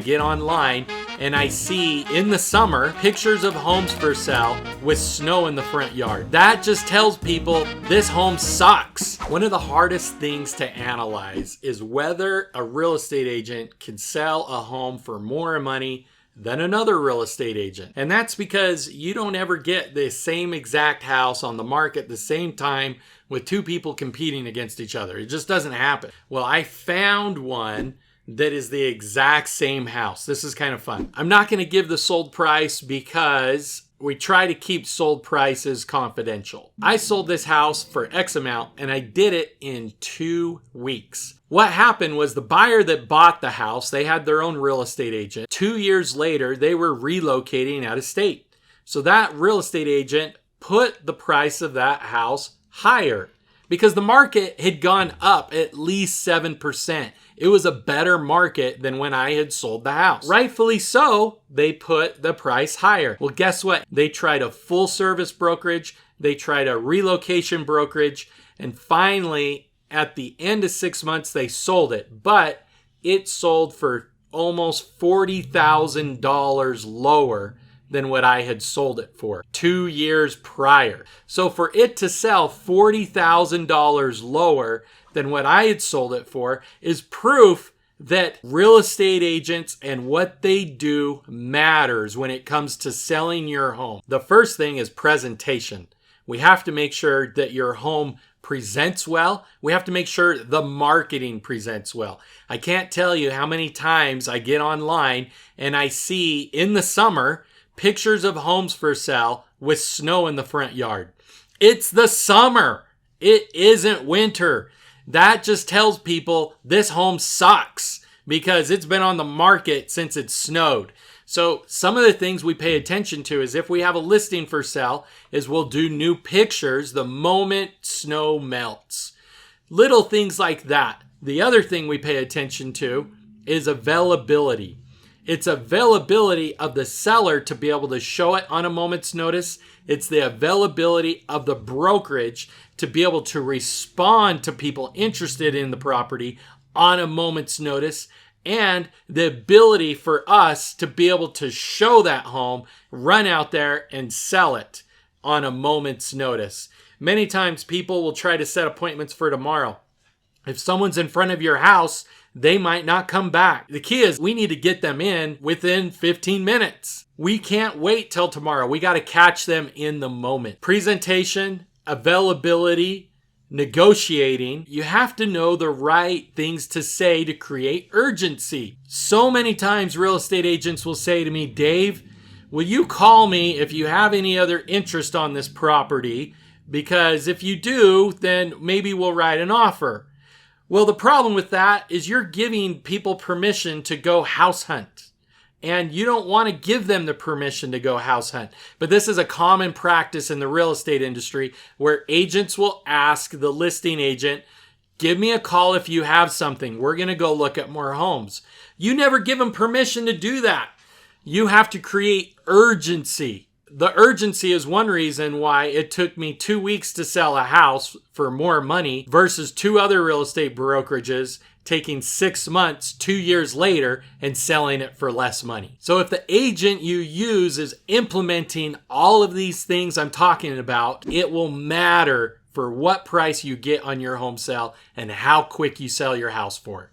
get online and I see in the summer pictures of homes for sale with snow in the front yard. That just tells people this home sucks. One of the hardest things to analyze is whether a real estate agent can sell a home for more money than another real estate agent. And that's because you don't ever get the same exact house on the market at the same time with two people competing against each other. It just doesn't happen. Well, I found one that is the exact same house. This is kind of fun. I'm not going to give the sold price because we try to keep sold prices confidential. I sold this house for X amount and I did it in 2 weeks. What happened was the buyer that bought the house, they had their own real estate agent. 2 years later, they were relocating out of state. So that real estate agent put the price of that house higher because the market had gone up at least 7%. It was a better market than when I had sold the house. Rightfully so, they put the price higher. Well, guess what? They tried a full service brokerage, they tried a relocation brokerage, and finally, at the end of 6 months, they sold it. But it sold for almost $40,000 lower than what I had sold it for 2 years prior. So for it to sell $40,000 lower than what I had sold it for is proof that real estate agents and what they do matters when it comes to selling your home. The first thing is presentation. We have to make sure that your home presents well. We have to make sure the marketing presents well. I can't tell you how many times I get online and I see in the summer pictures of homes for sale with snow in the front yard. It's the summer. It isn't winter. That just tells people this home sucks because it's been on the market since it snowed. So some of the things we pay attention to is if we have a listing for sale is we'll do new pictures the moment snow melts. Little things like that. The other thing we pay attention to is availability. It's availability of the seller to be able to show it on a moment's notice. It's the availability of the brokerage to be able to respond to people interested in the property on a moment's notice, and the ability for us to be able to show that home, run out there and sell it on a moment's notice. Many times people will try to set appointments for tomorrow. If someone's in front of your house, they might not come back. The key is we need to get them in within 15 minutes. We can't wait till tomorrow. We got to catch them in the moment. Presentation, availability, negotiating. You have to know the right things to say to create urgency. So many times real estate agents will say to me, Dave, will you call me if you have any other interest on this property? Because if you do, then maybe we'll write an offer. Well, the problem with that is you're giving people permission to go house hunt. And you don't want to give them the permission to go house hunt. But this is a common practice in the real estate industry where agents will ask the listing agent, give me a call if you have something. We're going to go look at more homes. You never give them permission to do that. You have to create urgency. The urgency is one reason why it took me 2 weeks to sell a house for more money versus 2 other real estate brokerages taking 6 months, 2 years later, and selling it for less money. So if the agent you use is implementing all of these things I'm talking about, it will matter for what price you get on your home sale and how quick you sell your house for.